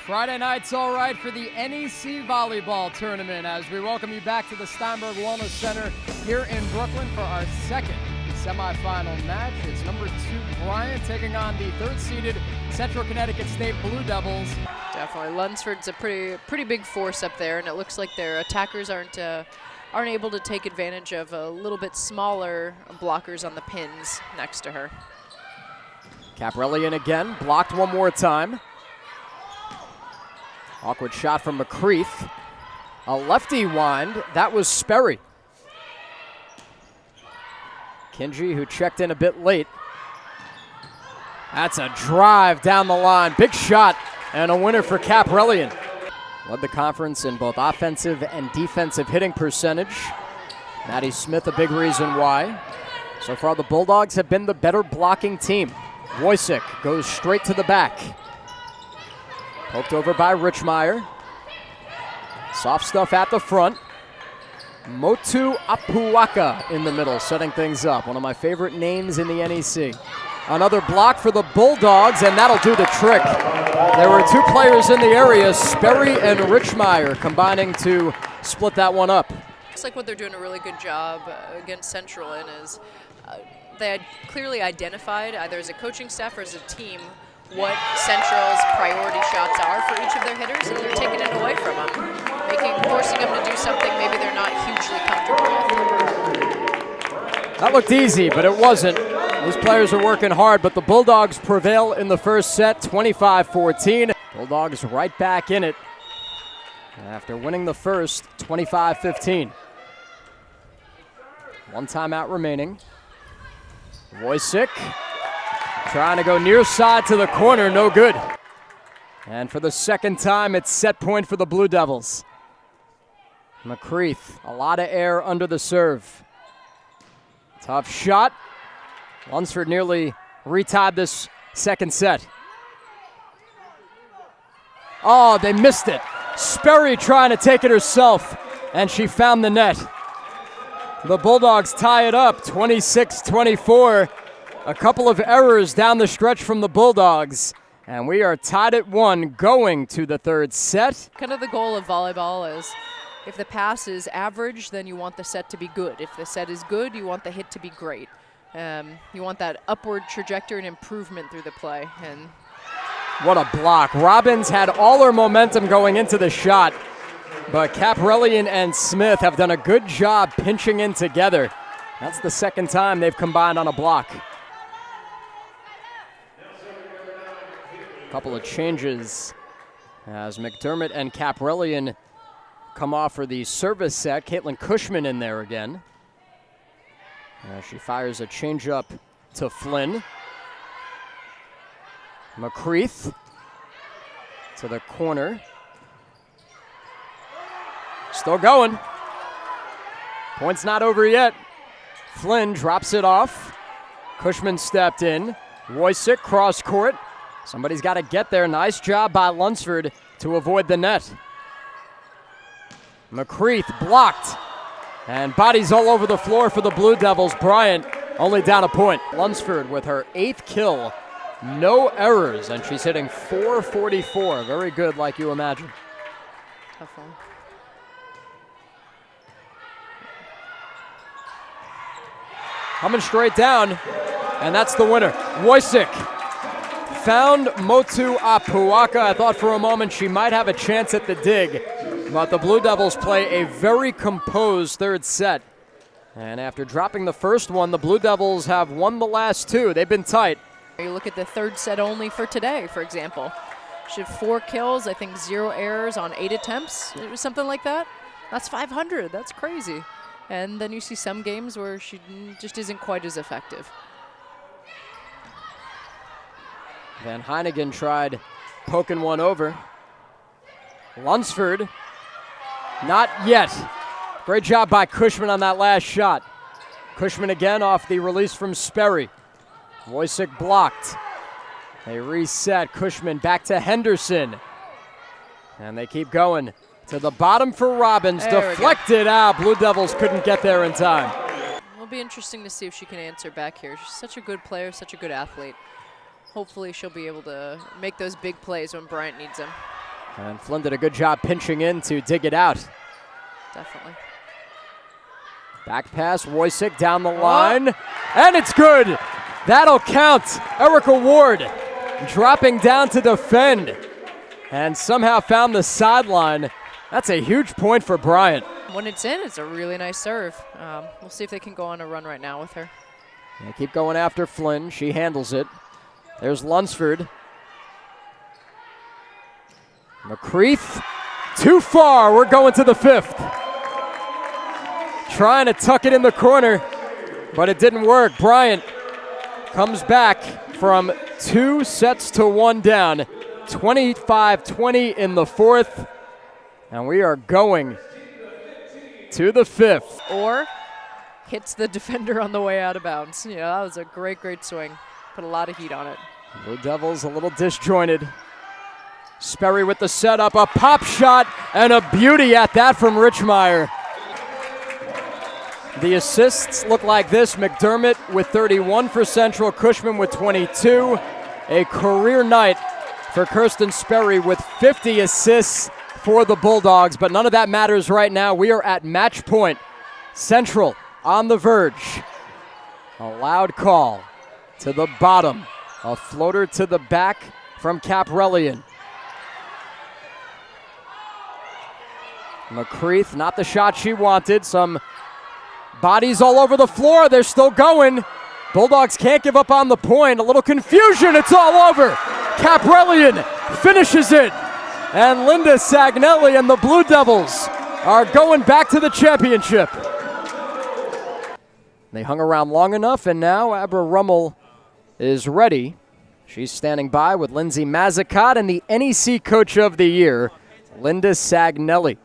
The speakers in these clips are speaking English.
Friday night's all right for the NEC Volleyball Tournament as we welcome you back to the Steinberg Wellness Center here in Brooklyn for our second semifinal match. It's number 2 Bryant taking on the 3rd-seeded Central Connecticut State Blue Devils. Definitely, Lunsford's a pretty big force up there, and it looks like their attackers aren't able to take advantage of a little bit smaller blockers on the pins next to her. Caprellian again, blocked one more time. Awkward shot from McCreath. A lefty wind, that was Sperry. Kinji, who checked in a bit late. That's a drive down the line, big shot, and a winner for Caprellian. Led the conference in both offensive and defensive hitting percentage. Maddie Smith, a big reason why. So far, the Bulldogs have been the better blocking team. Wojcik goes straight to the back. Poked over by Richmeyer. Soft stuff at the front. Motu Apuaka in the middle, setting things up. One of my favorite names in the NEC. Another block for the Bulldogs, and that'll do the trick. There were 2 players in the area, Sperry and Richmeyer, combining to split that one up. Looks like what they're doing a really good job against Central in is they had clearly identified, either as a coaching staff or as a team, what Central's priority shots are for each of their hitters, and they're taking it away from them, forcing them to do something maybe they're not hugely comfortable with. That looked easy, but it wasn't. These players are working hard, but the Bulldogs prevail in the first set, 25-14. Bulldogs right back in it after winning the first, 25-15. One timeout remaining. Wojcik trying to go near side to the corner, no good. And for the second time, it's set point for the Blue Devils. McCreath, a lot of air under the serve. Tough shot. Lunsford nearly retied this second set. Oh, they missed it. Sperry trying to take it herself, and she found the net. The Bulldogs tie it up, 26-24. A couple of errors down the stretch from the Bulldogs, and we are tied at 1 going to the 3rd set. Kind of the goal of volleyball is if the pass is average, then you want the set to be good. If the set is good, you want the hit to be great. You want that upward trajectory and improvement through the play. And what a block. Robbins had all her momentum going into the shot, but Caprellian and Smith have done a good job pinching in together. That's the second time they've combined on a block. Couple of changes as McDermott and Caprellian come off for the service set. Caitlin Cushman in there again. She fires a changeup to Flynn. McCreath to the corner. Still going. Point's not over yet. Flynn drops it off. Cushman stepped in. Wojcik cross court. Somebody's got to get there. Nice job by Lunsford to avoid the net. McCreath blocked. And bodies all over the floor for the Blue Devils. Bryant only down a point. Lunsford with her 8th kill. No errors, and she's hitting .444. Very good, like you imagine. Tough one. Coming straight down, and that's the winner. Wojcik found Motu Apuaka. I thought for a moment she might have a chance at the dig, but the Blue Devils play a very composed 3rd set. And after dropping the first one, the Blue Devils have won the last 2. They've been tight. You look at the 3rd set only for today, for example. She had 4 kills, I think 0 errors on 8 attempts. It was something like that. That's 500. That's crazy. And then you see some games where she just isn't quite as effective. Van Heinigen tried poking one over. Lunsford, not yet. Great job by Cushman on that last shot. Cushman again off the release from Sperry. Wojcik blocked. They reset. Cushman back to Henderson. And they keep going. To the bottom for Robbins. Deflected out. Blue Devils couldn't get there in time. It'll be interesting to see if she can answer back here. She's such a good player, such a good athlete. Hopefully she'll be able to make those big plays when Bryant needs them. And Flynn did a good job pinching in to dig it out. Definitely. Back pass, Wojcik down the line, and it's good. That'll count. Erica Ward dropping down to defend and somehow found the sideline. That's a huge point for Bryant. When it's in, it's a really nice serve. We'll see if they can go on a run right now with her. They keep going after Flynn. She handles it. There's Lunsford. McCreath, too far. We're going to the 5th. Trying to tuck it in the corner, but it didn't work. Bryant comes back from 2 sets to 1 down, 25-20 in the 4th, and we are going to the 5th. Or hits the defender on the way out of bounds. Yeah, that was a great, great swing. Put a lot of heat on it. Blue Devils a little disjointed. Sperry with the setup, a pop shot, and a beauty at that from Richmeyer. The assists look like this. McDermott with 31 for Central, Cushman with 22. A career night for Kirsten Sperry with 50 assists for the Bulldogs, but none of that matters right now. We are at match point. Central on the verge. A loud call to the bottom. A floater to the back from Caprellian. McCreath, not the shot she wanted. Some bodies all over the floor. They're still going. Bulldogs can't give up on the point. A little confusion. It's all over. Caprellian finishes it. And Linda Sagnelli and the Blue Devils are going back to the championship. They hung around long enough, and now Abra Rummel is ready. She's standing by with Lindsay Mazzacott and the NEC Coach of the Year, Linda Sagnelli.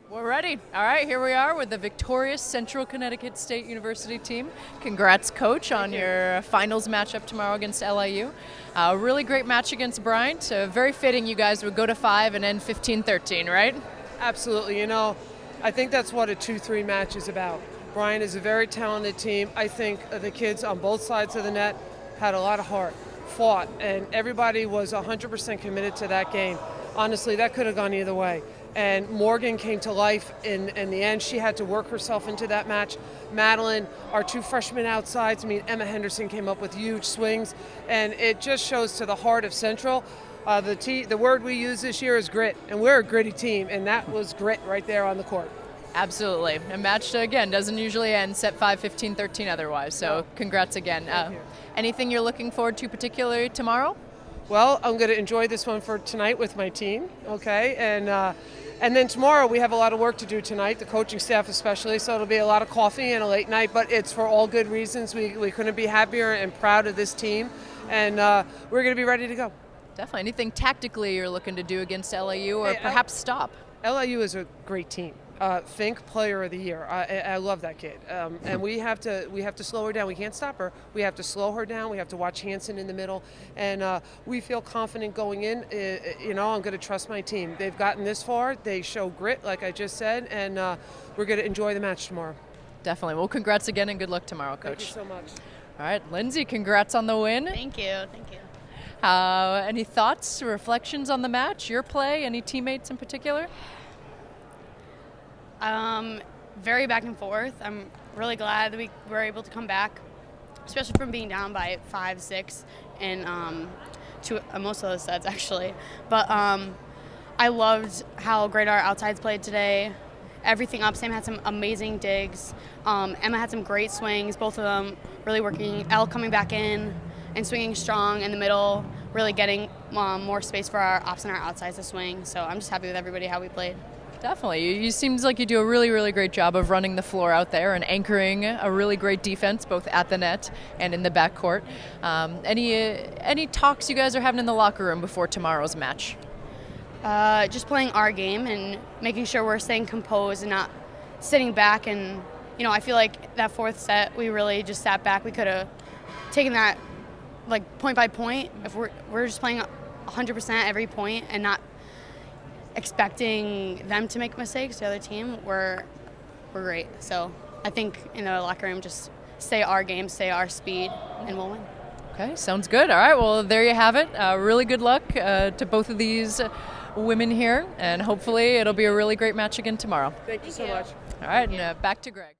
We're ready. All right, here we are with the victorious Central Connecticut State University team. Congrats, Coach, on your finals matchup tomorrow against LIU. A really great match against Bryant. Very fitting you guys would go to 5 and end 15-13, right? Absolutely. You know, I think that's what a 2-3 match is about. Bryant is a very talented team. I think the kids on both sides of the net had a lot of heart, fought, and everybody was 100% committed to that game. Honestly, that could have gone either way. And Morgan came to life in the end. She had to work herself into that match. Madeline, our 2 freshmen outsides, Emma Henderson came up with huge swings. And it just shows to the heart of Central. The word we use this year is grit, and we're a gritty team, and that was grit right there on the court. Absolutely. A match, again, doesn't usually end set 5, 15-13 otherwise, so congrats again. Anything you're looking forward to particularly tomorrow? Well, I'm going to enjoy this one for tonight with my team, okay? And then tomorrow we have a lot of work to do tonight, the coaching staff especially, so it'll be a lot of coffee and a late night, but it's for all good reasons. We couldn't be happier and proud of this team, and we're going to be ready to go. Definitely. Anything tactically you're looking to do against LIU or perhaps stop? LIU is a great team. Fink, Player of the Year. I love that kid, and we have to slow her down. We can't stop her. We have to slow her down. We have to watch Hansen in the middle, and we feel confident going in. I'm going to trust my team. They've gotten this far. They show grit, like I just said, and we're going to enjoy the match tomorrow. Definitely. Well, congrats again, and good luck tomorrow, Coach. Thank you so much. All right, Lindsay, congrats on the win. Thank you. Thank you. Any thoughts, reflections on the match, your play, any teammates in particular? Very back and forth. I'm really glad that we were able to come back, especially from being down by 5, 6 in most of those sets actually. But I loved how great our outsides played today. Everything up. Sam had some amazing digs. Emma had some great swings, both of them really working. Elle coming back in and swinging strong in the middle, really getting more space for our ops and our outsides to swing. So I'm just happy with everybody how we played. Definitely. You seems like you do a really, really great job of running the floor out there and anchoring a really great defense both at the net and in the backcourt. Any talks you guys are having in the locker room before tomorrow's match? Just playing our game and making sure we're staying composed and not sitting back. And, I feel like that 4th set, we really just sat back. We could have taken that like point by point. If we're just playing 100% every point and not expecting them to make mistakes, the other team, we're great. So I think in the locker room, just stay our game, stay our speed, and we'll win. Okay, sounds good. All right, well, there you have it. Really good luck to both of these women here, and hopefully it'll be a really great match again tomorrow. Thank you so much. All right, and back to Greg.